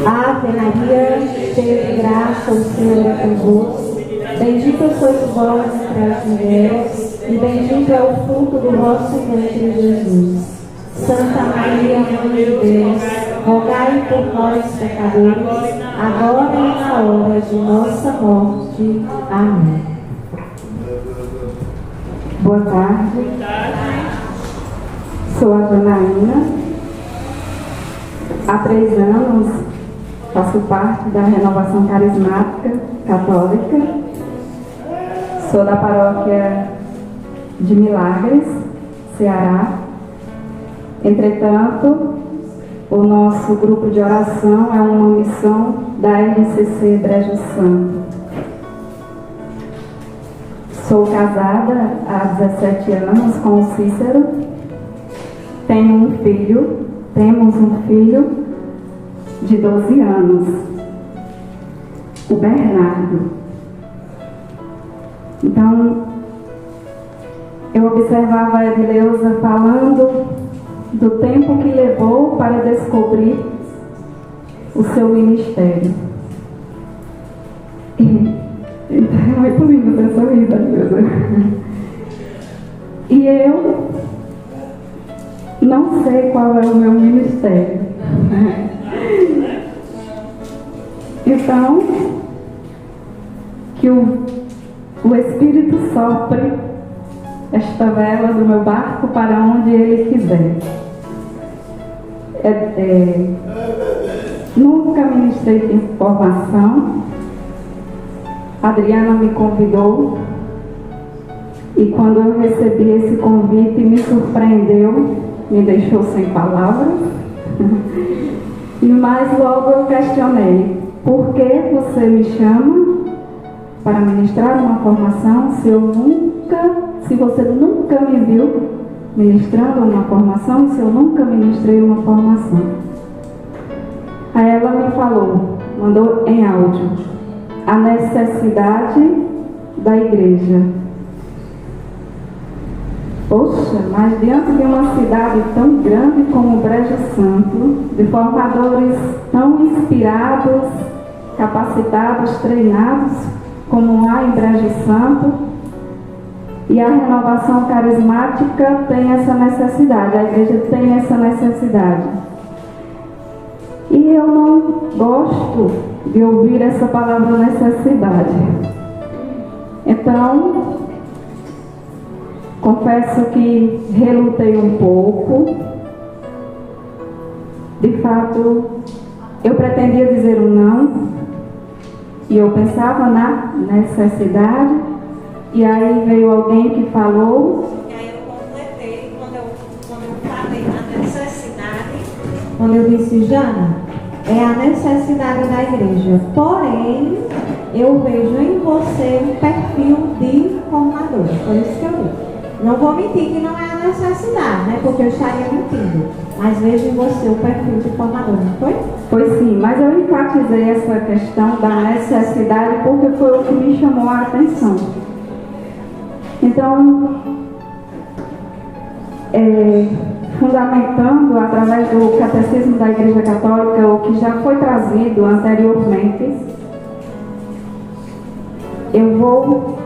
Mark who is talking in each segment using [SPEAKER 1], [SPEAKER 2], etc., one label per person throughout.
[SPEAKER 1] Ave Maria, cheia de graça, o Senhor é convosco. Bendita sois vós entre as mulheres, e bendito é o fruto do vosso ventre, Jesus. Santa Maria, Mãe de Deus, rogai por nós, pecadores, agora e na hora de nossa morte. Amém.
[SPEAKER 2] Boa tarde. Sou a Janaína. Há 3 anos faço parte da Renovação Carismática Católica. Sou da paróquia de Milagres, Ceará. Entretanto, o nosso grupo de oração é uma missão da RCC Brejo Santo. Sou casada há 17 anos com o Cícero. Temos um filho de 12 anos, o Bernardo. Então, eu observava a Edileuza falando do tempo que levou para descobrir o seu ministério. É muito lindo ter sorriso, Edileuza. E eu não sei qual é o meu ministério. Então, que o Espírito sopre esta vela do meu barco para onde Ele quiser. Nunca ministrei de formação. Adriana me convidou e quando eu recebi esse convite me surpreendeu, me deixou sem palavras. Mas logo eu questionei: por que você me chama para ministrar uma formação se você nunca me viu ministrando uma formação, se eu nunca ministrei uma formação? Aí ela me falou, mandou em áudio, a necessidade da igreja. Poxa, mas diante de uma cidade tão grande como Brejo Santo, de formadores tão inspirados, capacitados, treinados, como há em Brejo Santo, e a renovação carismática tem essa necessidade, a igreja tem essa necessidade. E eu não gosto de ouvir essa palavra necessidade. Então, confesso que relutei um pouco. De fato, eu pretendia dizer um não, e eu pensava na necessidade, e aí veio alguém que falou.
[SPEAKER 1] E aí eu completei, quando eu falei na necessidade, quando eu disse, Jana, é a necessidade da igreja, porém, eu vejo em você um perfil de formador, por isso que eu disse. Não vou mentir que não é a necessidade, né? Porque eu estaria mentindo. Mas vejo em você o perfil de formador, não foi?
[SPEAKER 2] Foi sim, mas eu enfatizei essa questão da necessidade porque foi o que me chamou a atenção. Então, fundamentando através do Catecismo da Igreja Católica o que já foi trazido anteriormente, eu vou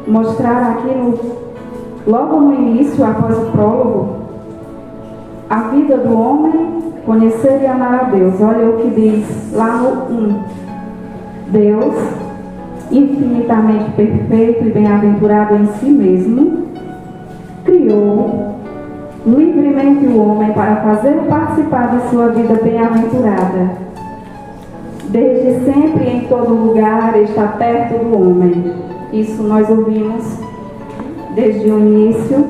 [SPEAKER 2] mostrar aqui logo no início, após o prólogo, a vida do homem, conhecer e amar a Deus. Olha o que diz lá no 1. Deus, infinitamente perfeito e bem-aventurado em si mesmo, criou livremente o homem para fazer participar de sua vida bem-aventurada. Desde sempre e em todo lugar está perto do homem. Isso nós ouvimos desde o início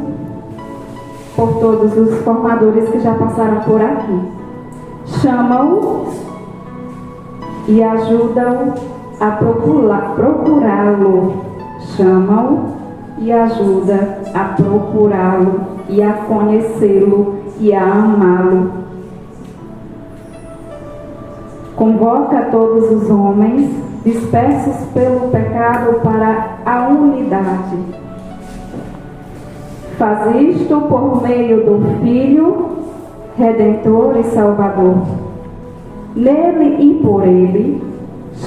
[SPEAKER 2] por todos os formadores que já passaram por aqui. Chama-o e ajuda-o a procurá-lo. Chama-o e ajuda a procurá-lo e a conhecê-lo e a amá-lo. Convoca todos os homens dispersos pelo pecado para a unidade. Faz isto por meio do Filho, Redentor e Salvador. nele e por ele,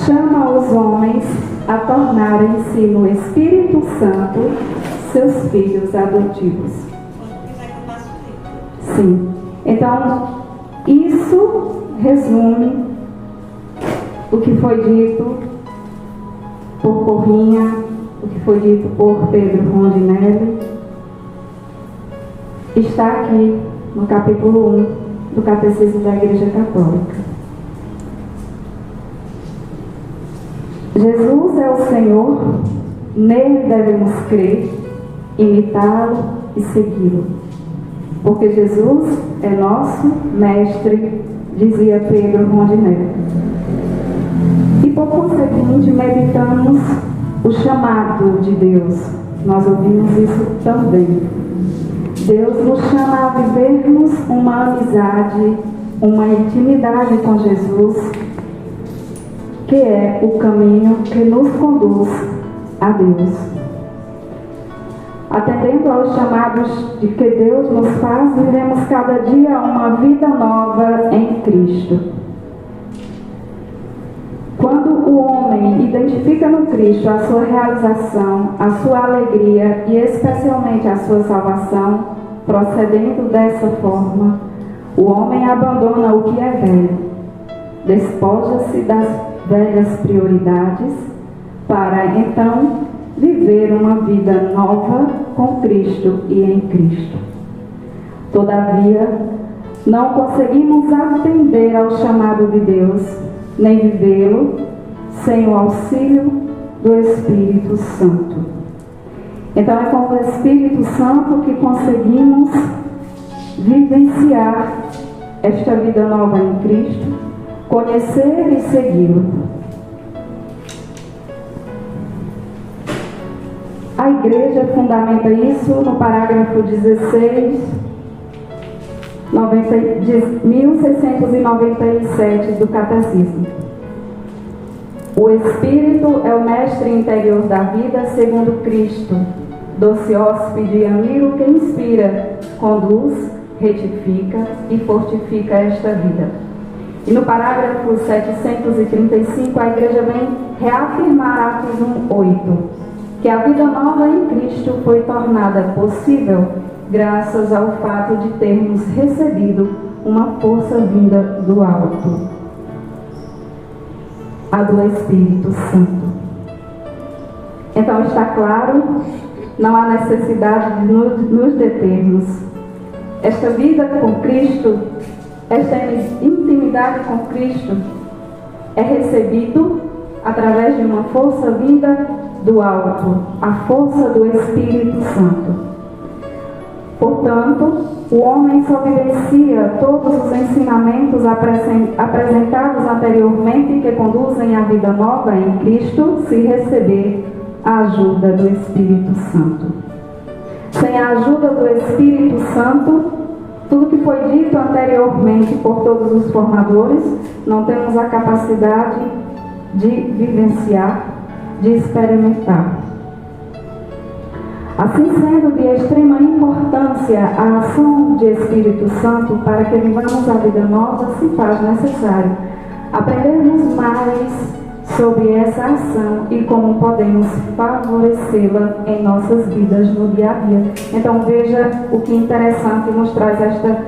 [SPEAKER 2] chama os homens a tornarem-se no Espírito Santo seus filhos adotivos. Sim. Então, isso resume o que foi dito por Porrinha, o que foi dito por Pedro Rondinelli. Está aqui no capítulo 1 do Catecismo da Igreja Católica. Jesus é o Senhor, nele devemos crer, imitá-lo e segui-lo. Porque Jesus é nosso mestre, dizia Pedro Rondinelli. E por conseguinte, meditamos o chamado de Deus. Nós ouvimos isso também. Deus nos chama a vivermos uma amizade, uma intimidade com Jesus, que é o caminho que nos conduz a Deus. Atendendo aos chamados de que Deus nos faz, vivemos cada dia uma vida nova em Cristo. Quando o homem identifica no Cristo a sua realização, a sua alegria e especialmente a sua salvação, procedendo dessa forma, o homem abandona o que é velho, despoja-se das velhas prioridades para então viver uma vida nova com Cristo e em Cristo. Todavia, não conseguimos atender ao chamado de Deus, nem vivê-lo sem o auxílio do Espírito Santo. Então é com o Espírito Santo que conseguimos vivenciar esta vida nova em Cristo, conhecer e segui-lo. A Igreja fundamenta isso no parágrafo 16, 1697 do Catecismo. O Espírito é o mestre interior da vida segundo Cristo, doce hóspede e amigo que inspira, conduz, retifica e fortifica esta vida. E no parágrafo 735, a Igreja vem reafirmar Atos 1:8, que a vida nova em Cristo foi tornada possível graças ao fato de termos recebido uma força vinda do alto, a do Espírito Santo. Então está claro, não há necessidade de nos determos. Esta vida com Cristo, esta intimidade com Cristo é recebido através de uma força vinda do alto, a força do Espírito Santo. Portanto, o homem só vivencia todos os ensinamentos apresentados anteriormente que conduzem à vida nova em Cristo se receber a ajuda do Espírito Santo. Sem a ajuda do Espírito Santo, tudo que foi dito anteriormente por todos os formadores, não temos a capacidade de vivenciar, de experimentar. Assim sendo de extrema importância a ação de Espírito Santo para que vivamos a vida nova, se faz necessário aprendermos mais sobre essa ação e como podemos favorecê-la em nossas vidas no dia a dia. Então veja o que interessante nos traz esta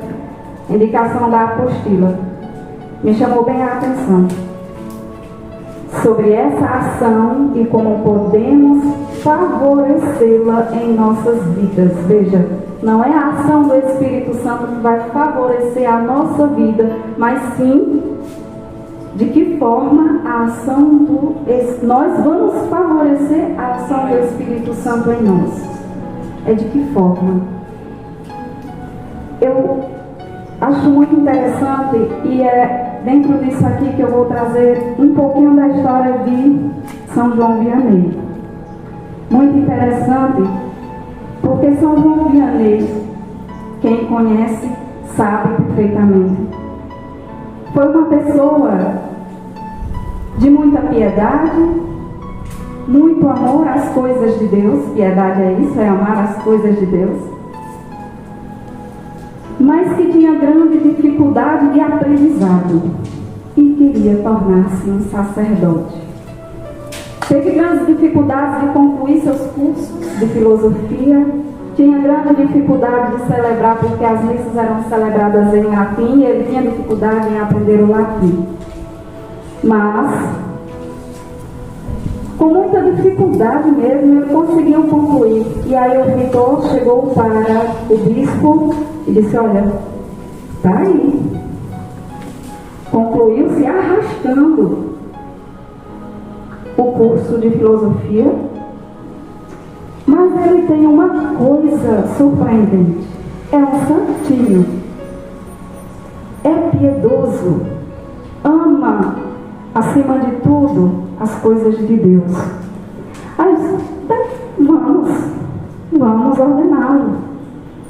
[SPEAKER 2] indicação da apostila. Me chamou bem a atenção sobre essa ação e como podemos favorecê-la em nossas vidas. Veja, não é a ação do Espírito Santo que vai favorecer a nossa vida, mas sim de que forma a ação nós vamos favorecer a ação do Espírito Santo em nós. É de que forma? Eu acho muito interessante e é dentro disso aqui que eu vou trazer um pouquinho da história de São João Vianney. Muito interessante, porque São João Vianney, quem conhece, sabe perfeitamente. Foi uma pessoa de muita piedade, muito amor às coisas de Deus. Piedade é isso, é amar as coisas de Deus. Mas que tinha grande dificuldade de aprendizado e dia tornar-se um sacerdote. Teve grandes dificuldades de concluir seus cursos de filosofia, tinha grande dificuldade de celebrar, porque as missas eram celebradas em latim e ele tinha dificuldade em aprender o latim. Mas, com muita dificuldade mesmo, ele conseguiu concluir. E aí o reitor chegou para o bispo e disse: olha, está aí. Concluiu se arrastando o curso de filosofia, mas ele tem uma coisa surpreendente: é um santinho, é piedoso, ama acima de tudo as coisas de Deus. Aí vamos ordená-lo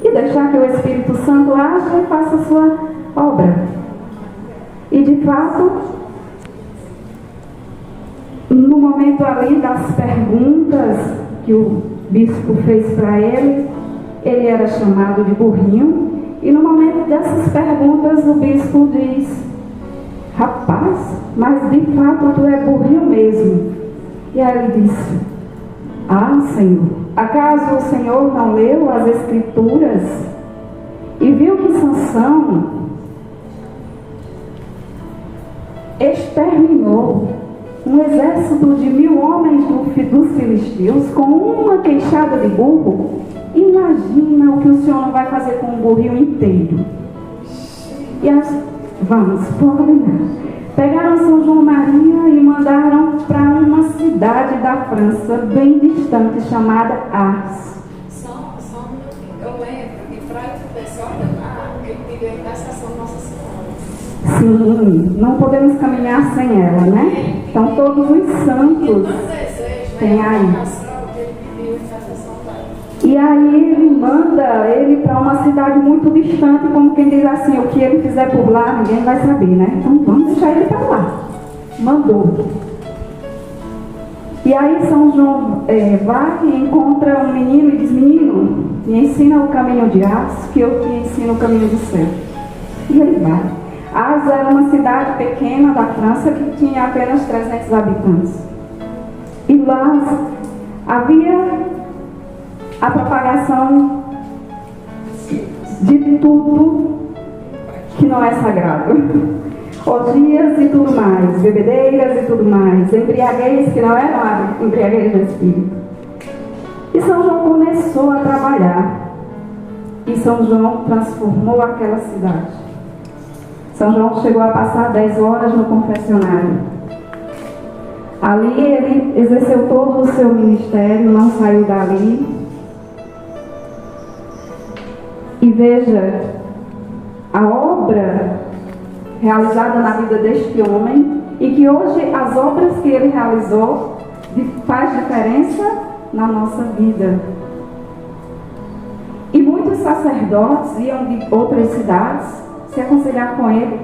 [SPEAKER 2] e deixar que o Espírito Santo haja e faça a sua obra. E de fato, no momento ali das perguntas que o bispo fez para ele, ele era chamado de burrinho, e no momento dessas perguntas o bispo diz: rapaz, mas de fato tu é burrinho mesmo. E aí ele disse: ah, Senhor, acaso o Senhor não leu as Escrituras e viu que Sansão exterminou um exército de 1000 homens dos filisteus com uma queixada de burro? Imagina o que o Senhor não vai fazer com um burrinho inteiro. E vamos ordenar. Pegaram São João Maria e mandaram para uma cidade da França bem distante chamada Ars.
[SPEAKER 3] Só um minutinho. Eu lembro que para o pessoal ele viveu na estação Nossa Senhora.
[SPEAKER 2] Sim, não podemos caminhar sem ela, né? Então todos os santos têm aí. E aí ele manda ele para uma cidade muito distante, como quem diz assim: o que ele fizer por lá, ninguém vai saber, né? Então vamos deixar ele para lá. Mandou. E aí São João vai e encontra um menino e diz: menino, me ensina o caminho de Ars, que eu te ensino o caminho do céu. E ele vai. Ars era uma cidade pequena da França que tinha apenas 300 habitantes. E lá havia a propagação de tudo que não é sagrado. Orgias e tudo mais, bebedeiras e tudo mais, embriaguez que não era embriaguez do espírito. E São João começou a trabalhar. E São João transformou aquela cidade. São João chegou a passar 10 horas no confessionário. Ali ele exerceu todo o seu ministério, não saiu dali. E veja, a obra realizada na vida deste homem, e que hoje as obras que ele realizou faz diferença na nossa vida. E muitos sacerdotes iam de outras cidades se aconselhar com ele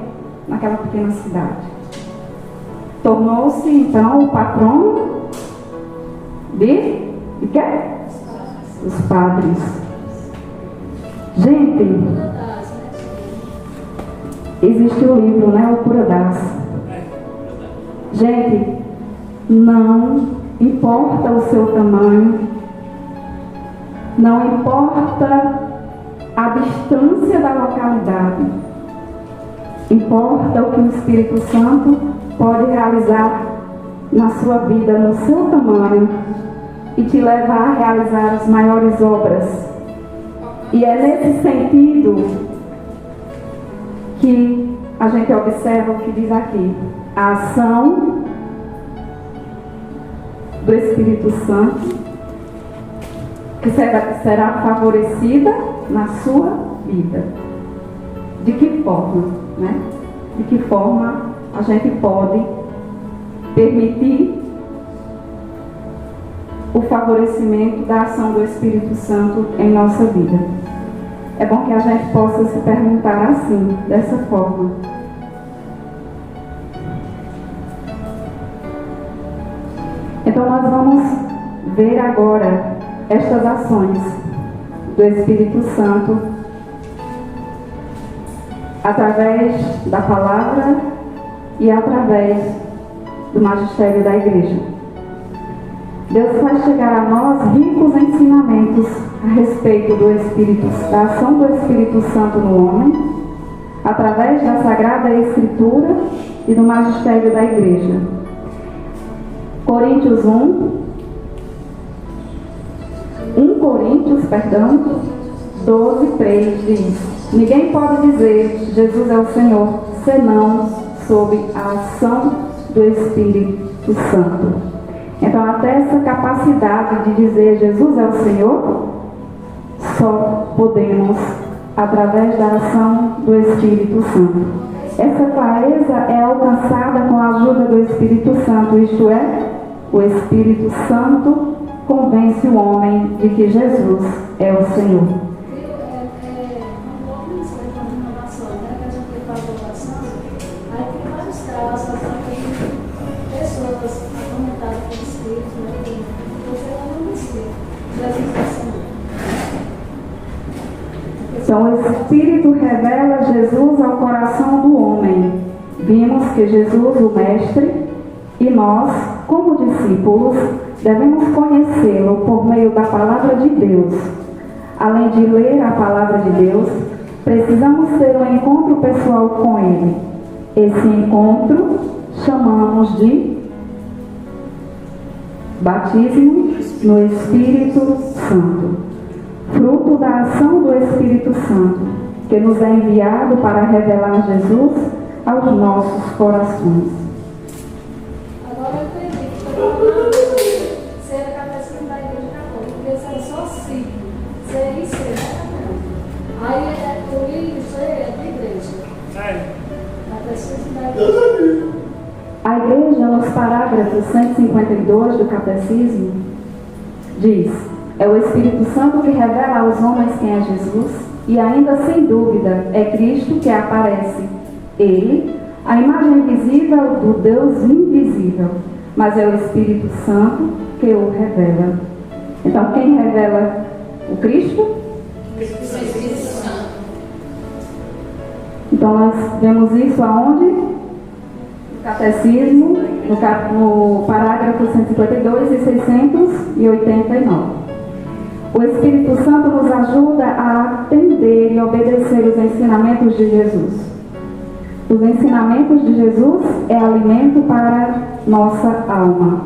[SPEAKER 2] naquela pequena cidade. Tornou-se então o patrono de quê? Os padres. Gente, existe o livro, né? O Cura das. Gente, não importa o seu tamanho, não importa a distância da localidade, importa o que o Espírito Santo pode realizar na sua vida, no seu tamanho, e te levar a realizar as maiores obras. E é nesse sentido que a gente observa o que diz aqui: a ação do Espírito Santo que será favorecida na sua vida. De que forma, né? De que forma a gente pode permitir o favorecimento da ação do Espírito Santo em nossa vida? É bom que a gente possa se perguntar assim, dessa forma. Então nós vamos ver agora estas ações do Espírito Santo através da palavra e através do magistério da Igreja. Deus faz chegar a nós ricos ensinamentos a respeito da ação do Espírito Santo no homem, através da Sagrada Escritura e do magistério da Igreja. Coríntios 12:3 diz: ninguém pode dizer Jesus é o Senhor, senão sob a ação do Espírito Santo. Então, até essa capacidade de dizer Jesus é o Senhor, só podemos através da ação do Espírito Santo. Essa clareza é alcançada com a ajuda do Espírito Santo, isto é, o Espírito Santo convence o homem de que Jesus é o Senhor. Então, o Espírito revela Jesus ao coração do homem. Vimos que Jesus, o Mestre, e nós, como discípulos, devemos conhecê-lo por meio da Palavra de Deus. Além de ler a Palavra de Deus, precisamos ter um encontro pessoal com Ele. Esse encontro chamamos de batismo no Espírito Santo. Fruto da ação do Espírito Santo, que nos é enviado para revelar Jesus aos nossos corações.
[SPEAKER 4] Agora eu entendi que estou falando ser a cabecinha da Igreja Católica, porque isso é só signo, ser isso, né? Aí o isso é de igreja. Cabecinha da Igreja.
[SPEAKER 2] A Igreja, nos parágrafos 152 do Catecismo, diz: é o Espírito Santo que revela aos homens quem é Jesus, e ainda sem dúvida é Cristo que aparece. Ele, a imagem visível do Deus invisível, mas é o Espírito Santo que o revela. Então, quem revela o Cristo?
[SPEAKER 3] O Espírito Santo.
[SPEAKER 2] Então, nós vemos isso aonde? No Catecismo, no parágrafo 152 e 689. O Espírito Santo nos ajuda a atender e obedecer os ensinamentos de Jesus. Os ensinamentos de Jesus é alimento para nossa alma.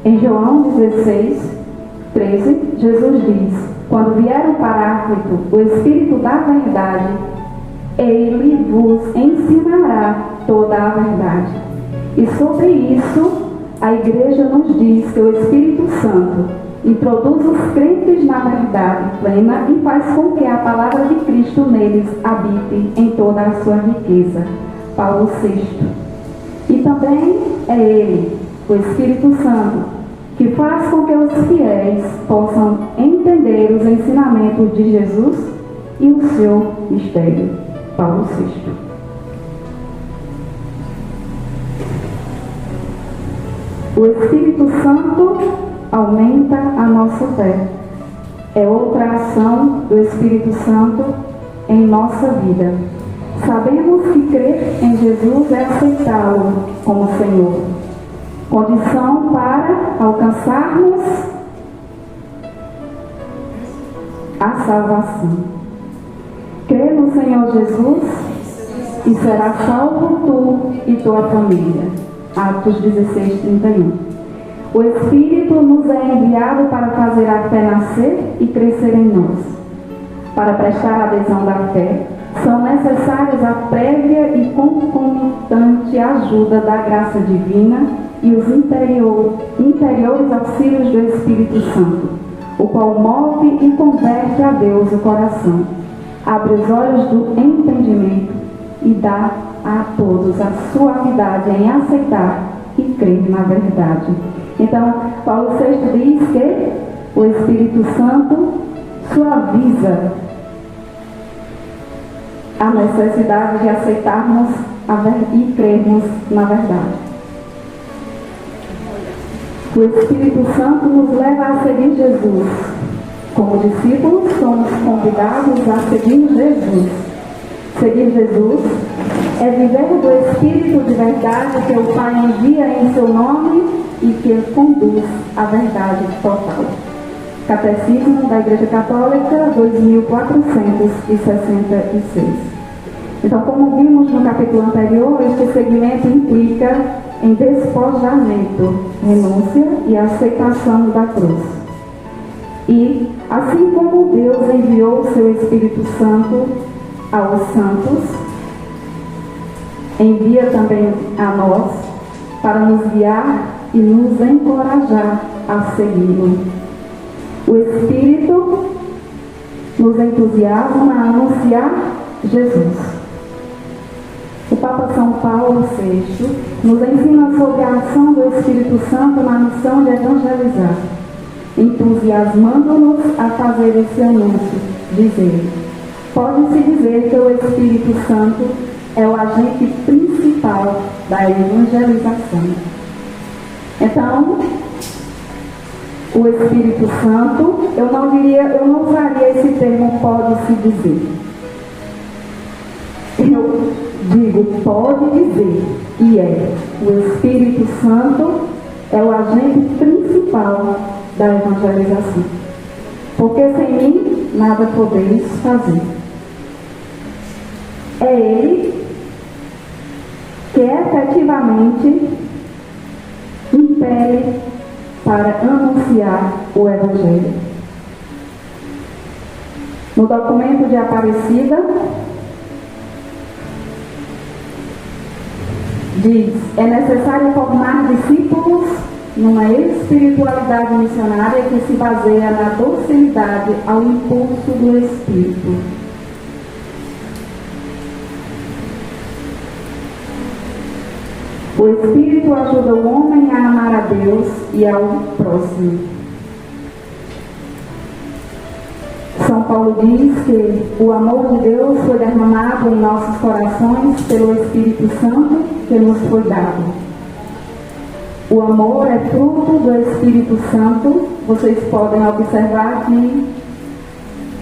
[SPEAKER 2] Em João 16:13, Jesus diz: quando vier o Paráclito, o Espírito da verdade, ele vos ensinará toda a verdade. E sobre isso, a Igreja nos diz que o Espírito Santo introduz os crentes na verdade plena e faz com que a palavra de Cristo neles habite em toda a sua riqueza. Paulo VI. E também é Ele, o Espírito Santo, que faz com que os fiéis possam entender os ensinamentos de Jesus e o seu mistério. Paulo VI. O Espírito Santo aumenta a nossa fé. É outra ação do Espírito Santo em nossa vida. Sabemos que crer em Jesus é aceitá-lo como Senhor, condição para alcançarmos a salvação. Crê no Senhor Jesus e será salvo tu e tua família. Atos 16:31. O Espírito nos é enviado para fazer a fé nascer e crescer em nós. Para prestar adesão da fé, são necessárias a prévia e concomitante ajuda da graça divina e os interiores auxílios do Espírito Santo, o qual move e converte a Deus o coração, abre os olhos do entendimento e dá a todos a suavidade em aceitar e crer na verdade. Então, Paulo VI diz que o Espírito Santo suaviza a necessidade de aceitarmos e crermos na verdade. O Espírito Santo nos leva a seguir Jesus. Como discípulos, somos convidados a seguir Jesus. Seguir Jesus é viver do Espírito de verdade que o Pai envia em seu nome e que conduz à verdade total. Catecismo da Igreja Católica, 2466. Então, como vimos no capítulo anterior, este segmento implica em despojamento, renúncia e aceitação da cruz. E, assim como Deus enviou o seu Espírito Santo aos santos, envia também a nós para nos guiar e nos encorajar a segui-lo. O Espírito nos entusiasma a anunciar Jesus. O Papa São Paulo VI nos ensina sobre a ação do Espírito Santo na missão de evangelizar, entusiasmando-nos a fazer esse anúncio, dizer: pode-se dizer que o Espírito Santo é o agente principal da evangelização. Então, o Espírito Santo, eu não usaria esse termo pode-se dizer. Eu digo pode dizer, e é. O Espírito Santo é o agente principal da evangelização. Porque sem mim nada podeis fazer. É Ele que efetivamente impele para anunciar o Evangelho. No documento de Aparecida, diz: é necessário formar discípulos numa espiritualidade missionária que se baseia na docilidade ao impulso do Espírito. O Espírito ajuda o homem a amar a Deus e ao próximo. São Paulo diz que o amor de Deus foi derramado em nossos corações pelo Espírito Santo que nos foi dado. O amor é fruto do Espírito Santo. Vocês podem observar que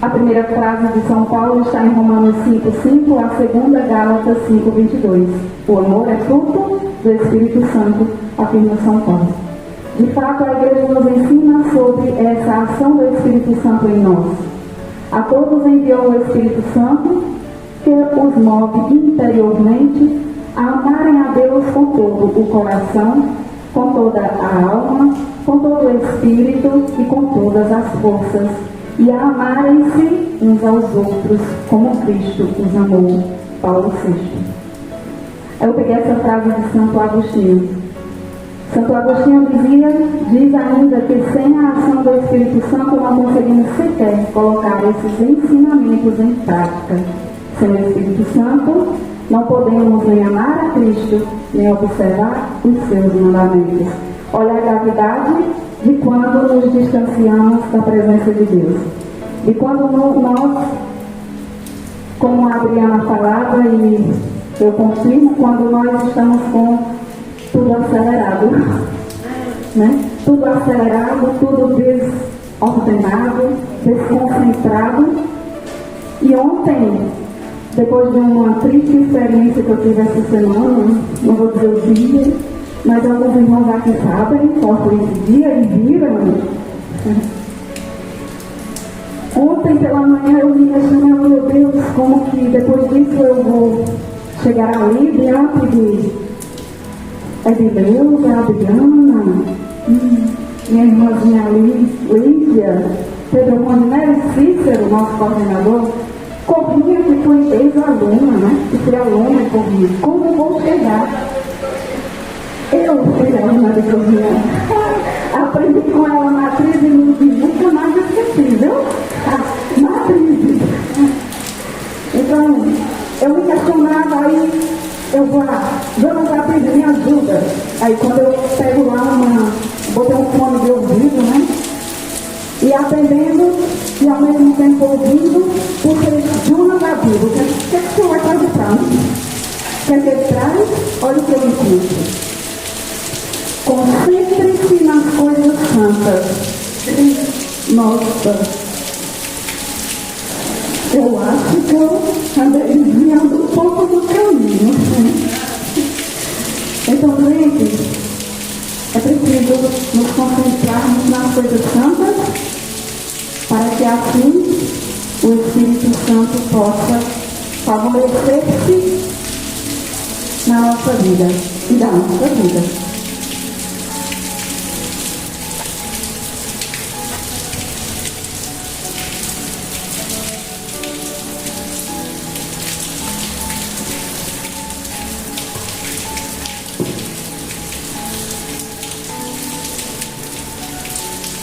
[SPEAKER 2] a primeira frase de São Paulo está em Romanos 5:5, a segunda Gálatas 5:22. O amor é fruto do Espírito Santo, afirma São Paulo. De fato, a Igreja nos ensina sobre essa ação do Espírito Santo em nós. A todos enviou o Espírito Santo, que os move interiormente a amarem a Deus com todo o coração, com toda a alma, com todo o espírito e com todas as forças, e a amarem-se uns aos outros, como Cristo os amou. Paulo VI. Eu peguei essa frase de Santo Agostinho. Santo Agostinho diz ainda que sem a ação do Espírito Santo não conseguimos sequer colocar esses ensinamentos em prática. Sem o Espírito Santo, não podemos nem amar a Cristo, nem observar os seus mandamentos. Olha a gravidade de quando nos distanciamos da presença de Deus. E quando nós, como a Adriana falava, e eu confirmo, quando nós estamos com tudo acelerado, né? Tudo acelerado, tudo desordenado, desconcentrado. E ontem, depois de uma triste experiência que eu tive essa semana, não vou dizer o dia, mas alguns irmãos aqui sabem, posso esse dia e viram. Ontem pela manhã eu me questionei, meu Deus, como que depois disso eu vou chegar ali diante de Deus, a Adriana, minha irmãzinha ali, Lídia, Pedro Rondinelli, Cícero, nosso coordenador. Corria que foi ex-aluna, né? Que foi aluna e corria. Como vou chegar? Eu fui aluna de corria. Aprendi com ela matriz e nunca mais esqueci, viu? Matriz. Então, eu me questionava, aí eu vou lá, Dona Matriz, me ajuda. Aí quando eu pego lá botei um fone de ouvido, né? E atendendo e ao mesmo tempo ouvindo, porque Juna da Bíblia, o que o senhor vai trazer para mim? Quer que ele traz? Olha o que eu encontro. Concentre-se nas coisas santas. Nossa, eu acho que eu andei desviando um pouco do caminho. vezes é preciso nos concentrarmos nas coisas santas para que assim o Espírito Santo possa favorecer-se na nossa vida e da nossa vida.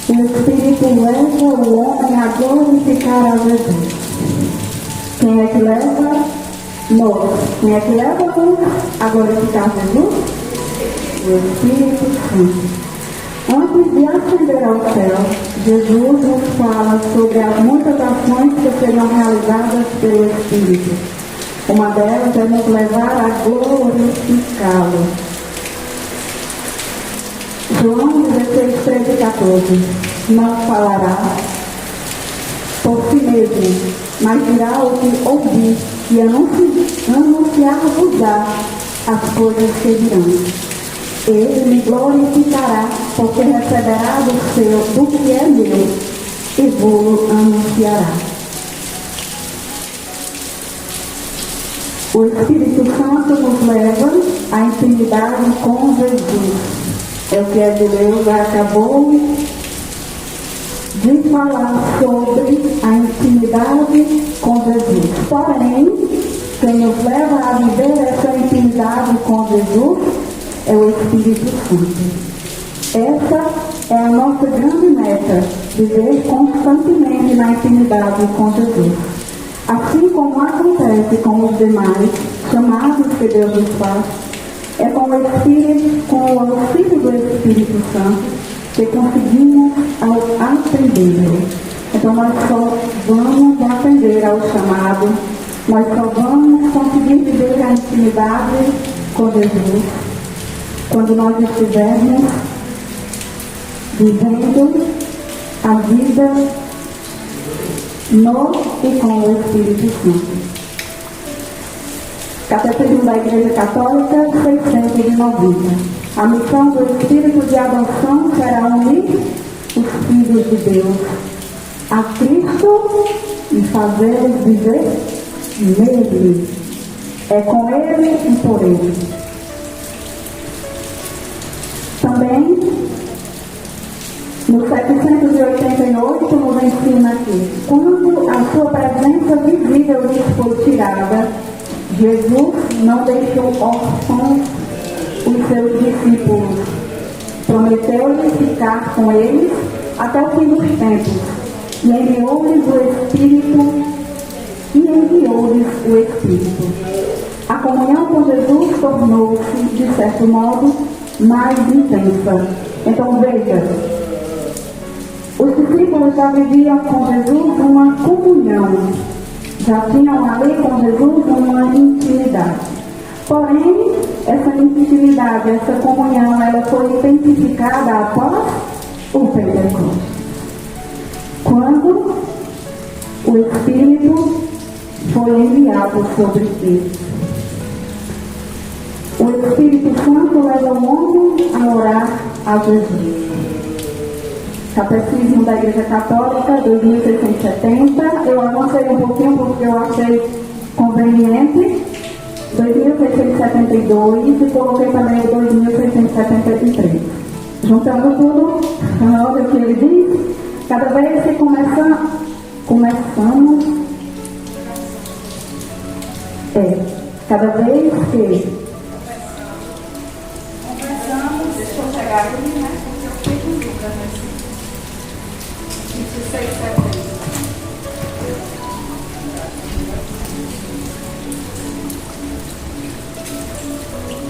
[SPEAKER 2] O Espírito leva o homem a glorificar a Jesus. Quem é que leva? Nós. Quem é que leva-nos a glorificar Jesus? O Espírito Santo. Antes de ascender ao céu, Jesus nos fala sobre as muitas ações que serão realizadas pelo Espírito. Uma delas é nos levar a glorificá-lo. João 16, 13 e 14. Não falará por si mesmo, mas dirá o que ouvir e anunciar-vos-á as coisas que virão. Ele me glorificará, porque receberá do que é meu e vos anunciará. O Espírito Santo nos leva à intimidade com Jesus. É o que a Deus acabou de falar sobre a intimidade com Jesus. Porém, quem nos leva a viver essa intimidade com Jesus é o Espírito Santo. Essa é a nossa grande meta, viver constantemente na intimidade com Jesus. Assim como acontece com os demais chamados que Deus nos faz, é com o auxílio do Espírito Santo que conseguimos atender. Então nós só vamos atender ao chamado, nós só vamos conseguir viver a intimidade com Jesus quando nós estivermos vivendo a vida no e com o Espírito Santo. Catecismo da Igreja Católica 690. A missão do Espírito de adoção será unir os filhos de Deus a Cristo e fazê-los viver nele. É com ele e por ele. Também, no 788, nos ensina que, quando a sua presença visível lhes foi tirada, Jesus não deixou órfãos os seus discípulos. Prometeu-lhes ficar com eles até o fim dos tempos. E enviou-lhes o Espírito. A comunhão com Jesus tornou-se, de certo modo, mais intensa. Então veja, os discípulos já viviam com Jesus uma comunhão. Já tinham ali com Jesus uma intimidade. Porém, essa intimidade, essa comunhão, ela foi intensificada após o Pentecostes. Quando o Espírito foi enviado sobre eles. O Espírito Santo leva o homem a orar a Jesus. Catecismo da Igreja Católica, 2670. Eu avancei um pouquinho porque eu achei conveniente. 2672 e coloquei também o 2673. Juntando tudo, olha o que ele diz. Cada vez que começamos. Cada vez que
[SPEAKER 3] conversamos, deixa eu chegar aqui, né? Porque eu fiquei com dúvida nesse 2670.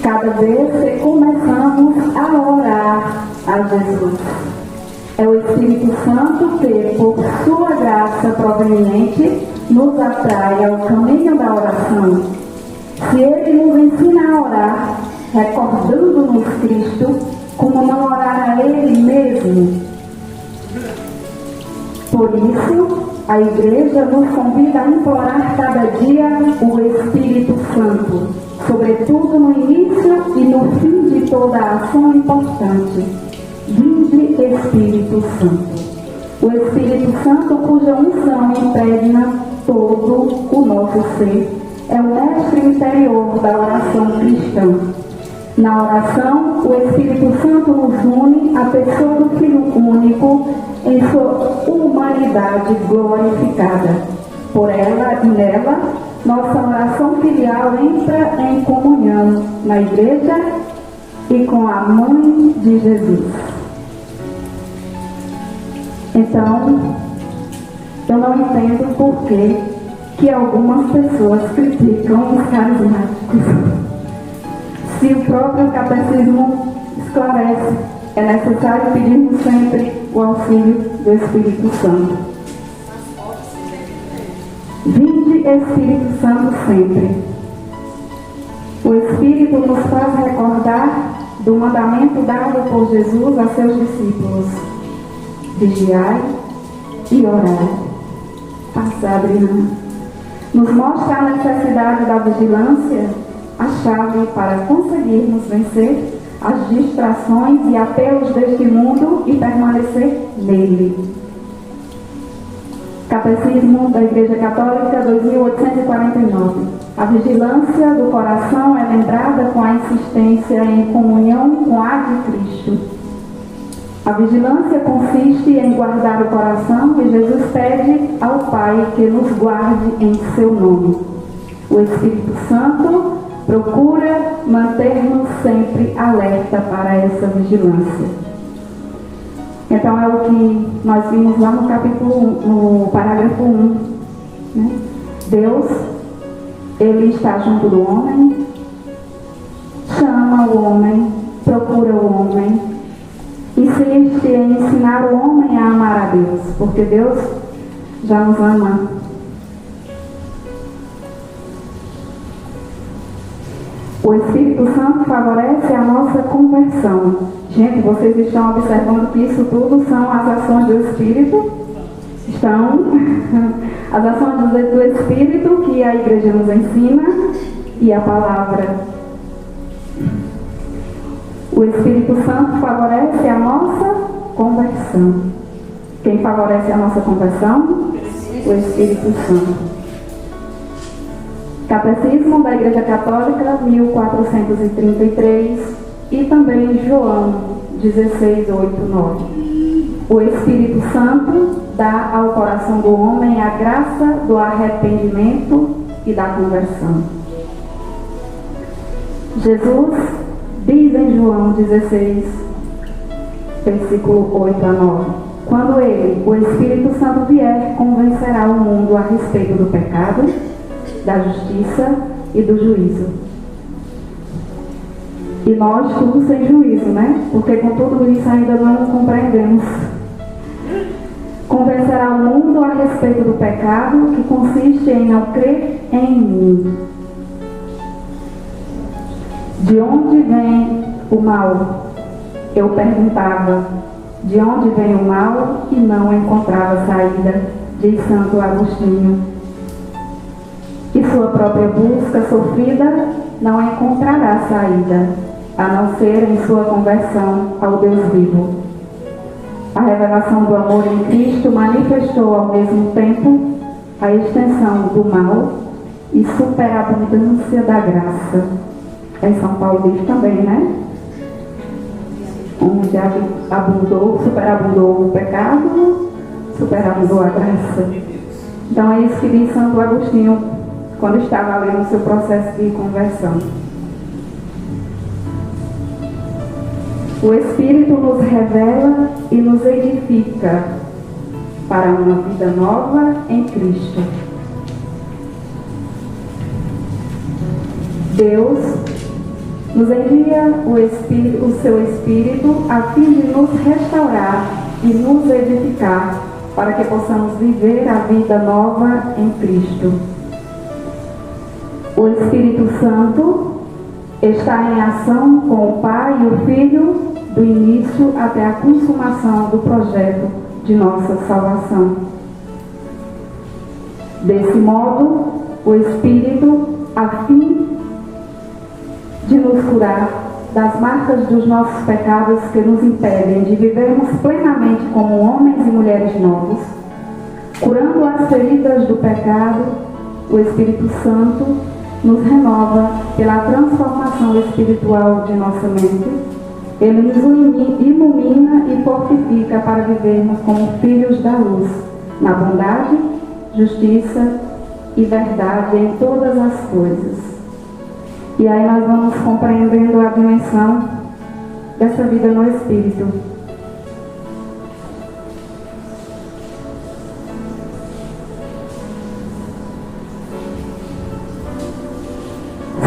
[SPEAKER 2] cada vez que começamos a orar a Jesus. É o Espírito Santo que, por sua graça proveniente, nos atrai ao caminho da oração. Se ele nos ensina a orar, recordando-nos Cristo, como não orar a ele mesmo. Por isso, a Igreja nos convida a implorar cada dia o Espírito Santo, sobretudo no início e no fim de toda a ação importante. Vinde Espírito Santo. O Espírito Santo, cuja unção impregna todo o nosso ser, é o mestre interior da oração cristã. Na oração, o Espírito Santo nos une à pessoa do Filho único em sua humanidade glorificada. Por ela e nela, nossa oração filial entra em comunhão na Igreja e com a Mãe de Jesus. Então, eu não entendo por que algumas pessoas criticam os carismáticos. Se o próprio catecismo esclarece, é necessário pedirmos sempre o auxílio do Espírito Santo. Vinde Espírito Santo sempre. O Espírito nos faz recordar do mandamento dado por Jesus a seus discípulos: vigiai e orai. Adriana. Nos mostra a necessidade da vigilância, a chave para conseguirmos vencer as distrações e apelos deste mundo e permanecer nele. Catecismo da Igreja Católica 2849. A vigilância do coração é lembrada com a insistência em comunhão com a de Cristo. A vigilância consiste em guardar o coração e Jesus pede ao Pai que nos guarde em seu nome. O Espírito Santo procura manter-nos sempre alerta para essa vigilância. Então é o que nós vimos lá no capítulo 1, no parágrafo 1. Né? Deus, Ele está junto do homem, chama o homem, procura o homem, insiste em ensinar o homem a amar a Deus, porque Deus já nos ama. O Espírito Santo favorece a nossa conversão. Gente, vocês estão observando que isso tudo são as ações do Espírito? Estão as ações do Espírito que a Igreja nos ensina e a palavra. O Espírito Santo favorece a nossa conversão. Quem favorece a nossa conversão? O Espírito Santo. Catecismo da Igreja Católica 1433 e também João 16:8-9. O Espírito Santo dá ao coração do homem a graça do arrependimento e da conversão. Jesus diz em João 16, versículo 8-9: quando Ele, o Espírito Santo, vier, convencerá o mundo a respeito do pecado, da justiça e do juízo. E nós tudo sem juízo, né? Porque com tudo isso ainda não compreendemos. Convencerá o mundo a respeito do pecado, que consiste em não crer em mim. De onde vem o mal? Eu perguntava, de onde vem o mal, e não encontrava saída, diz Santo Agostinho. E sua própria busca sofrida não encontrará saída, a não ser em sua conversão ao Deus vivo. A revelação do amor em Cristo manifestou ao mesmo tempo a extensão do mal e superabundância da graça. Em São Paulo diz também, né? Onde superabundou o pecado, superabundou a graça. Então é isso que diz Santo Agostinho quando estava ali no seu processo de conversão. O Espírito nos revela e nos edifica para uma vida nova em Cristo. Deus nos envia o seu Espírito a fim de nos restaurar e nos edificar para que possamos viver a vida nova em Cristo. O Espírito Santo está em ação com o Pai e o Filho do início até a consumação do projeto de nossa salvação. Desse modo, o Espírito, a fim de nos curar das marcas dos nossos pecados que nos impedem de vivermos plenamente como homens e mulheres novos, curando as feridas do pecado. O Espírito Santo nos renova pela transformação espiritual de nossa mente. Ele nos ilumina e fortifica para vivermos como filhos da luz, na bondade, justiça e verdade em todas as coisas. E aí nós vamos compreendendo a dimensão dessa vida no Espírito.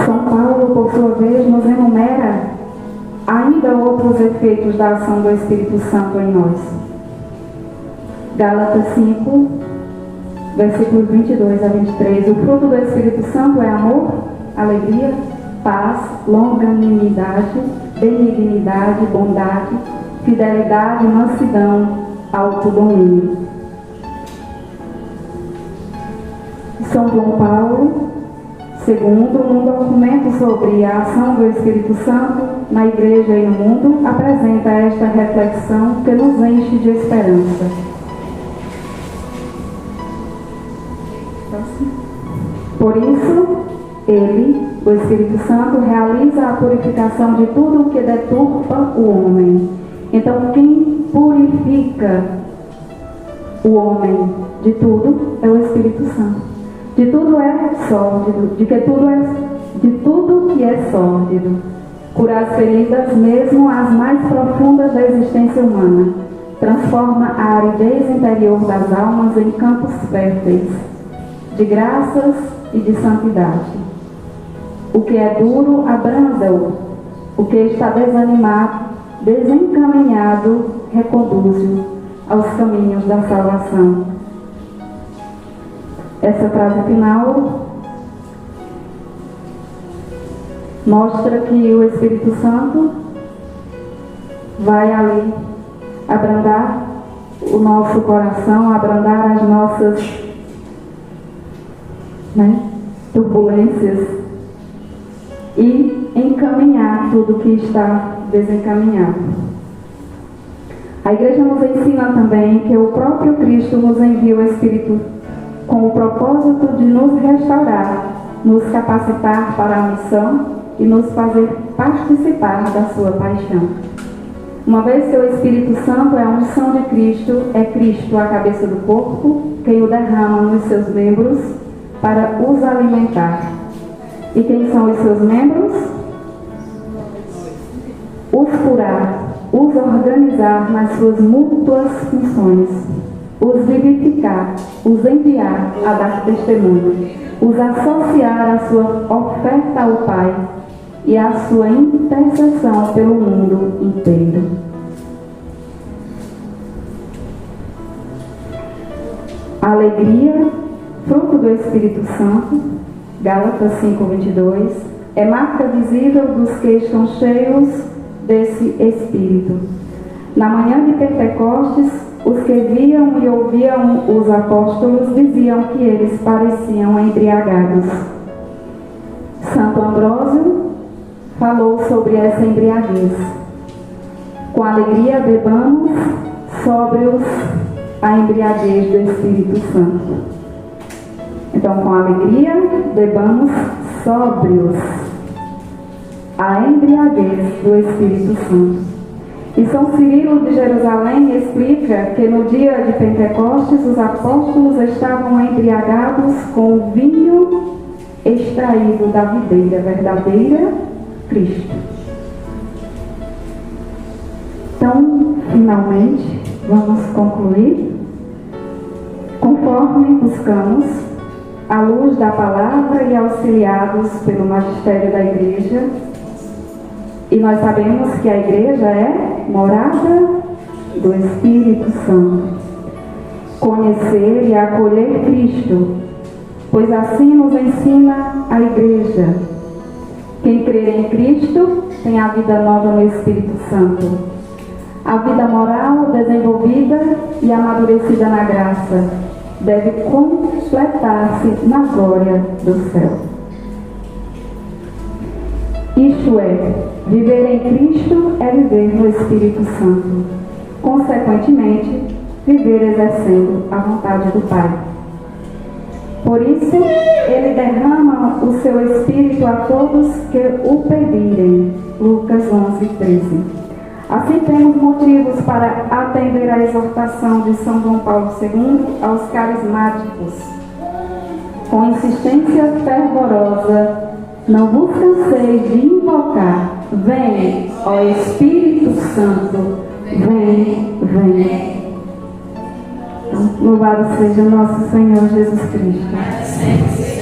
[SPEAKER 2] São Paulo, por sua vez, nos enumera ainda outros efeitos da ação do Espírito Santo em nós. Gálatas 5, versículos 22 a 23. O fruto do Espírito Santo é amor, alegria, paz, longanimidade, benignidade, bondade, fidelidade, mansidão, autodomínio. São João Paulo, segundo, num documento sobre a ação do Espírito Santo na igreja e no mundo, apresenta esta reflexão que nos enche de esperança. Por isso, ele, o Espírito Santo, realiza a purificação de tudo o que deturpa o homem. Então, quem purifica o homem de tudo é o Espírito Santo. De tudo é sórdido, de tudo que é sórdido. Curar as feridas, mesmo as mais profundas da existência humana. Transforma a aridez interior das almas em campos férteis, de graças e de santidade. O que é duro, abranda-o. O que está desanimado, desencaminhado, reconduz-o aos caminhos da salvação. Essa frase final mostra que o Espírito Santo vai ali abrandar o nosso coração, abrandar as nossas turbulências e encaminhar tudo que está desencaminhado. A igreja nos ensina também que o próprio Cristo nos envia o Espírito com o propósito de nos restaurar, nos capacitar para a missão e nos fazer participar da sua paixão. Uma vez que o Espírito Santo é a unção de Cristo, é Cristo a cabeça do corpo, quem o derrama nos seus membros para os alimentar. E quem são os seus membros? Os curar, os organizar nas suas mútuas funções, os vivificar, os enviar a dar testemunho, os associar à sua oferta ao Pai e à sua intercessão pelo mundo inteiro. A alegria, fruto do Espírito Santo, Gálatas 5:22, é marca visível dos que estão cheios desse Espírito. Na manhã de Pentecostes, os que viam e ouviam os apóstolos diziam que eles pareciam embriagados. Santo Ambrósio falou sobre essa embriaguez. Com alegria bebamos sóbrios a embriaguez do Espírito Santo. Então, com alegria bebamos sóbrios a embriaguez do Espírito Santo. E São Cirilo de Jerusalém explica que no dia de Pentecostes os apóstolos estavam embriagados com o vinho extraído da videira verdadeira, Cristo. Então, finalmente, vamos concluir. Conforme buscamos a luz da palavra e auxiliados pelo magistério da igreja, e nós sabemos que a igreja é morada do Espírito Santo. Conhecer e acolher Cristo, pois assim nos ensina a igreja. Quem crer em Cristo tem a vida nova no Espírito Santo. A vida moral desenvolvida e amadurecida na graça deve completar-se na glória do céu. Isto é, viver em Cristo é viver no Espírito Santo. Consequentemente, viver exercendo a vontade do Pai. Por isso, ele derrama o seu Espírito a todos que o pedirem. Lucas 11:13. Assim temos motivos para atender à exortação de São João Paulo II aos carismáticos. Com insistência fervorosa, não vos canseis de invocar: vem, ó Espírito Santo, vem, vem. Louvado seja nosso Senhor Jesus Cristo.